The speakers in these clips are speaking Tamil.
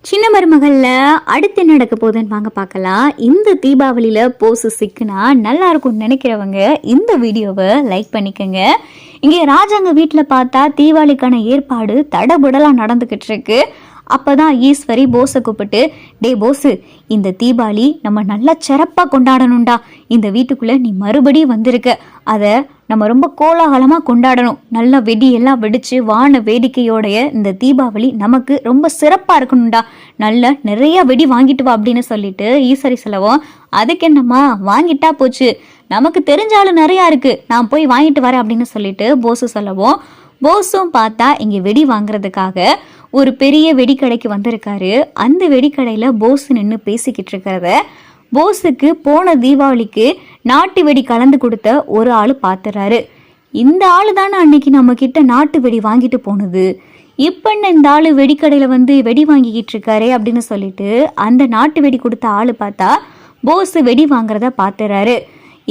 சின்ன மருமகள்ல அடுத்து என்ன நடக்க போகுதுன்னு வாங்க பார்க்கலாம். இந்த தீபாவளியில போஸ் சிக்குனா நல்லா இருக்கும்னு நினைக்கிறவங்க இந்த வீடியோவை லைக் பண்ணிக்கோங்க. இங்கே ராஜாங்க வீட்டில் பார்த்தா தீபாவளிக்கான ஏற்பாடு தடபுடலாம் நடந்துக்கிட்டு இருக்கு. அப்போதான் ஈஸ்வரி போஸை கூப்பிட்டு, டே போஸு, இந்த தீபாவளி நம்ம நல்லா சிறப்பாக கொண்டாடணும்டா. இந்த வீட்டுக்குள்ளே நீ மறுபடியும் வந்திருக்க, அதை நம்ம ரொம்ப கோலாகலமாக கொண்டாடணும். நல்லா வெடியெல்லாம் வெடித்து வான வேடிக்கையோடைய இந்த தீபாவளி நமக்கு ரொம்ப சிறப்பாக இருக்கணும்டா. நல்ல நிறையா வெடி வாங்கிட்டு வா அப்படின்னு சொல்லிட்டு ஈஸ்வரி சொல்லவும், அதுக்கு என்னம்மா வாங்கிட்டா போச்சு, நமக்கு தெரிஞ்சாலும் நிறையா இருக்குது, நான் போய் வாங்கிட்டு வரேன் அப்படின்னு சொல்லிட்டு போஸு சொல்லவும், போஸும் பார்த்தா இங்கே வெடி வாங்குறதுக்காக ஒரு பெரிய வெடிக்கடைக்கு வந்திருக்காரு. அந்த வெடிக்கடையில் போஸ் நின்று பேசிக்கிட்டு இருக்கிறத போஸுக்கு போன தீபாவளிக்கு நாட்டு வெடி கலந்து கொடுத்த ஒரு ஆள் பார்த்துறாரு. இந்த ஆள் தானே அன்னைக்கு நம்ம கிட்ட நாட்டு வெடி வாங்கிட்டு போனது, இப்போ இந்த ஆள் வெடிக்கடையில் வந்து வெடி வாங்கிக்கிட்டு இருக்காரு அப்படின்னு சொல்லிட்டு அந்த நாட்டு வெடி கொடுத்த ஆள் பார்த்தா போஸ் வெடி வாங்குறத பார்த்துறாரு.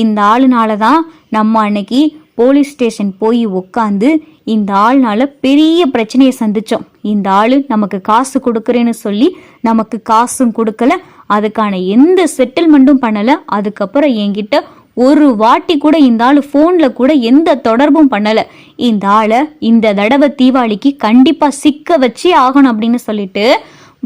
இந்த ஆளுனால தான் நம்ம அன்னைக்கு போலீஸ் ஸ்டேஷன் போய் உட்காந்து இந்த ஆள்னால பெரிய பிரச்சனையை சந்திச்சோம். இந்த ஆள் நமக்கு காசு கொடுக்குறேன்னு சொல்லி நமக்கு காசும் கொடுக்கல, அதுக்கான எந்த செட்டில்மெண்ட்டும் பண்ணலை. அதுக்கப்புறம் என்கிட்ட ஒரு வாட்டி கூட இந்த ஆள் ஃபோனில் கூட எந்த தொடர்பும் பண்ணலை. இந்த ஆளை இந்த தடவை தீபாவளிக்கு கண்டிப்பாக சிக்க வச்சே ஆகணும் அப்படின்னு சொல்லிட்டு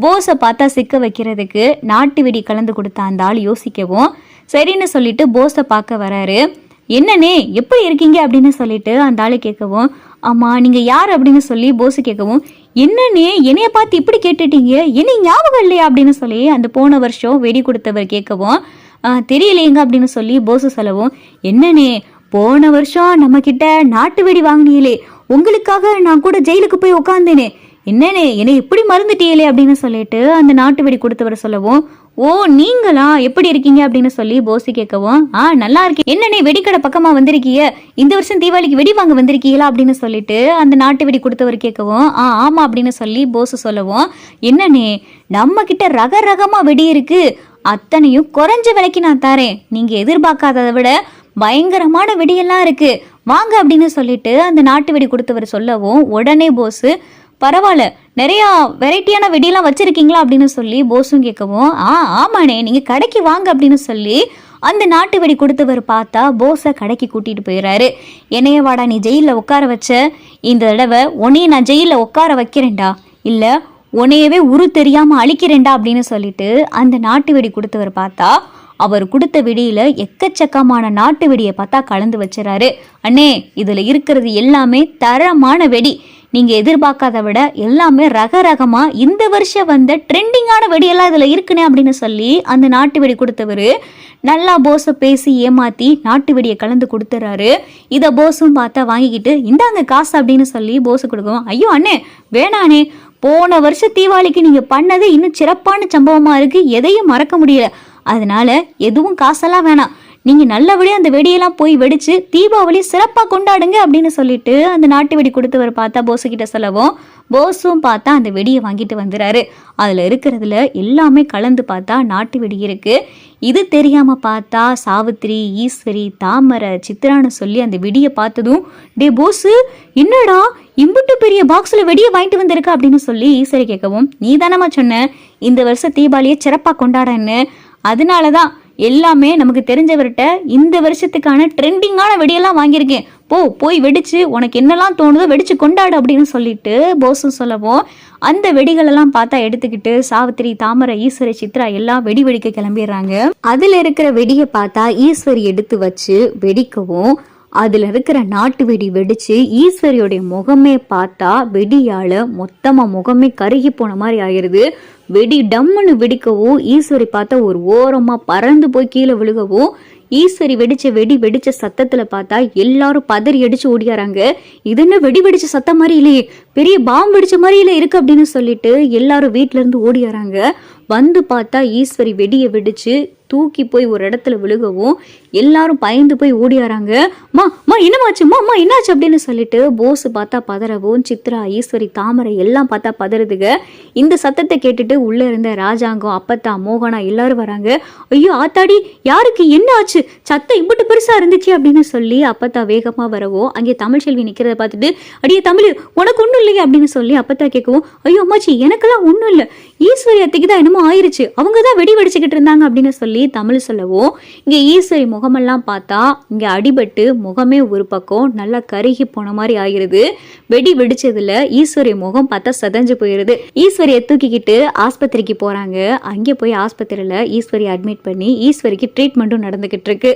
போஸை பார்த்தா சிக்க வைக்கிறதுக்கு நாட்டு வெடி கலந்து கொடுத்த அந்த ஆள் யோசிக்கவும், சரின்னு சொல்லிட்டு போஸை பார்க்க வராரு. என்னண்ணே எப்படி இருக்கீங்க அப்படின்னு சொல்லிட்டு அந்த ஆளு கேட்கவும், ஆமா நீங்க யார் அப்படின்னு சொல்லி போஸ் கேட்கவும், என்னண்ணே என்னைய பார்த்து இப்படி கேட்டுட்டீங்க, என்ன ஞாபகம் இல்லையா அப்படின்னு சொல்லி அந்த போன வருஷம் வெடி கொடுத்தவர் கேட்கவும், தெரியலையேங்க அப்படின்னு சொல்லி போஸ் சொல்லவும், என்னண்ணே போன வருஷம் நம்ம கிட்ட நாட்டு வெடி வாங்கினீங்களே, உங்களுக்காக நான் கூட ஜெயிலுக்கு போய் உட்காந்தேனே, என்னண்ணே என்னை இப்படி மறந்துட்டீங்களே அப்படின்னு சொல்லிட்டு அந்த நாட்டு வெடி கொடுத்தவர் சொல்லவும், ஓ நீங்களா எப்படி இருக்கீங்க அப்படின்னு சொல்லி போசி கேட்கவும், நல்லா இருக்கேன், என்னண்ணே வெடிக்கடை பக்கமா வந்திருக்கீங்க, இந்த வருஷம் தீபாவளிக்கு வெடி வாங்க வந்திருக்கீங்களா அப்படின்னு சொல்லிட்டு அந்த நாட்டு வெடி கொடுத்தவர் கேட்கவும், ஆமா அப்படின்னு சொல்லி போஸ் சொல்லவும், என்னண்ணே நம்ம கிட்ட ரகரகமா வெடி இருக்கு, அத்தனையும் குறைஞ்ச விலைக்கு நான் தரேன், நீங்க எதிர்பார்க்காததை விட பயங்கரமான வெடியெல்லாம் இருக்கு, வாங்க அப்படின்னு சொல்லிட்டு அந்த நாட்டு வெடி கொடுத்தவர் சொல்லவும், உடனே போஸ், பரவாயில்ல நிறையா வெரைட்டியான வெடியெல்லாம் வச்சுருக்கீங்களா அப்படின்னு சொல்லி போஸும் கேட்கவும், ஆமாண்ணே நீங்கள் கடைக்கு வாங்க அப்படின்னு சொல்லி அந்த நாட்டு வெடி கொடுத்தவர் பார்த்தா போஸை கடைக்கு கூட்டிகிட்டு போயிடுறாரு. என்னைய வாடா நீ ஜெயிலில் உட்கார வச்ச, இந்த தடவை உன்னைய நான் ஜெயிலில் உட்கார வைக்கிறேன்டா, இல்லை உன்னையவே உரு தெரியாமல் அழிக்கிறேன்டா அப்படின்னு சொல்லிட்டு அந்த நாட்டு வெடி கொடுத்தவர் பார்த்தா அவர் கொடுத்த வெடியில் எக்கச்சக்கமான நாட்டு வெடியை பார்த்தா கலந்து வச்சுறாரு. அண்ணே இதில் இருக்கிறது எல்லாமே தரமான வெடி, நீங்கள் எதிர்பார்க்காத விட எல்லாமே ரகரகமாக இந்த வருஷம் வந்த ட்ரெண்டிங்கான வெடியெல்லாம் இதில் இருக்குனே அப்படின்னு சொல்லி அந்த நாட்டு வெடி கொடுத்தவர் நல்லா போஸை பேசி ஏமாற்றி நாட்டு வெடியை கலந்து கொடுத்துறாரு. இதை போஸும் பார்த்தா வாங்கிக்கிட்டு, இந்தாங்க காசு அப்படின்னு சொல்லி போஸு கொடுக்கும். ஐயோ அண்ணே வேணாண்ணே, போன வருஷம் தீபாவளிக்கு நீங்கள் பண்ணது இன்னும் சிறப்பான சம்பவமாக இருக்குது, எதையும் மறக்க முடியல, அதனால எதுவும் காசெல்லாம் வேணாம், நீங்கள் நல்லபடியாக அந்த வெடியெல்லாம் போய் வெடிச்சு தீபாவளி சிறப்பாக கொண்டாடுங்க அப்படின்னு சொல்லிட்டு அந்த நாட்டு வெடி கொடுத்தவர் பார்த்தா போஸுக்கிட்ட சொல்லவும், போஸும் பார்த்தா அந்த வெடியை வாங்கிட்டு வந்துடுறாரு. அதில் இருக்கிறதுல எல்லாமே கலந்து பார்த்தா நாட்டு வெடி இருக்குது. இது தெரியாமல் பார்த்தா சாவித்திரி, ஈஸ்வரி, தாமரை, சித்ரான்னு சொல்லி அந்த வெடியை பார்த்ததும், டே போஸு என்னடா இம்புட்டு பெரிய பாக்ஸில் வெடியை வாங்கிட்டு வந்திருக்க அப்படின்னு சொல்லி ஈஸ்வரி கேட்கவும், நீ தானம்மா சொன்ன இந்த வருஷம் தீபாவளியை சிறப்பாக கொண்டாடன்னு, அதனால தான் எல்லாமே நமக்கு தெரிஞ்சவர்கிட்ட இந்த வருஷத்துக்கான ட்ரெண்டிங்கான வெடியெல்லாம் வாங்கியிருக்கேன், போய் வெடிச்சு உனக்கு என்னெல்லாம் தோணுதோ வெடிச்சு கொண்டாடு அப்படின்னு சொல்லிட்டு போஸும் சொல்லவும், அந்த வெடிகளெல்லாம் பார்த்தா எடுத்துக்கிட்டு சாவித்திரி, தாமரை, ஈஸ்வரி, சித்ரா எல்லாம் வெடி வெடிக்க கிளம்பிடுறாங்க. அதில் இருக்கிற வெடியை பார்த்தா ஈஸ்வரி எடுத்து வச்சு வெடிக்கவும், அதில் இருக்கிற நாட்டு வெடி வெடிச்சு ஈஸ்வரியோடைய முகமே பார்த்தா வெடியால் மொத்தமாக முகமே கருகி போன மாதிரி ஆயிடுது. வெடி டம்முன்னு வெடிக்கவும் ஈஸ்வரி பார்த்தா ஒரு ஓரமாக பறந்து போய் கீழே விழுகவும், ஈஸ்வரி வெடிச்ச சத்தத்தில் பார்த்தா எல்லாரும் பதறி அடிச்சு ஓடியாராங்க. இது என்ன வெடி வெடிச்ச சத்தம் மாதிரி இல்லையே, பெரிய பாம்பு வெடிச்ச மாதிரி இல்லை இருக்கு அப்படின்னு சொல்லிட்டு எல்லாரும் வீட்டிலேருந்து ஓடியாராங்க. வந்து பார்த்தா ஈஸ்வரி வெடியை வெடிச்சு தூக்கி போய் ஒரு இடத்துல விழுகவும் எல்லாரும் பயந்து போய் ஓடியாராங்க. மா என்னமாச்சுமா, அம்மா என்னாச்சு அப்படின்னு சொல்லிட்டு போஸ் பார்த்தா பதறவும், சித்ரா, ஈஸ்வரி, தாமரை எல்லாம் பார்த்தா பதறதுங்க. இந்த சத்தத்தை கேட்டுட்டு உள்ள இருந்த ராஜாங்கம், அப்பத்தா, மோகனா எல்லாரும் வராங்க. ஐயோ ஆத்தாடி, யாருக்கு என்ன ஆச்சு, சத்தம் இம்புட்டு பெருசா இருந்துச்சு அப்படின்னு சொல்லி அப்பத்தா வேகமா வரவும், அங்கே தமிழ்செல்வி நிக்கிறத பார்த்துட்டு, அடியே தமிழ், உனக்கு ஒண்ணும் இல்லையா அப்படின்னு சொல்லி அப்பத்தா கேட்கவும், ஐயோ அம்மாச்சி எனக்கெல்லாம் ஒண்ணும் இல்லை, ஈஸ்வரி அத்தைக்கு தான் என்னமோ ஆயிருச்சு, அவங்க தான் வெடி வெடிச்சுக்கிட்டு இருந்தாங்க அப்படின்னு சொல்லி தமிழ் சொல்லவும், இங்க ஈஸ்வரி முகமெல்லாம் பார்த்தா இங்க அடிபட்டு முகமே ஒரு பக்கம் நல்லா கருகி போன மாதிரி ஆகிருது. வெடி வெடிச்சதுல ஈஸ்வரி முகம் பார்த்தா சதஞ்சு போயிருது. ஈஸ்வரியை தூக்கிக்கிட்டு ஆஸ்பத்திரிக்கு போறாங்க. அங்கே போய் ஆஸ்பத்திரியில ஈஸ்வரி அட்மிட் பண்ணி ஈஸ்வரிக்கு ட்ரீட்மெண்ட்டும் நடந்துகிட்டு இருக்கு.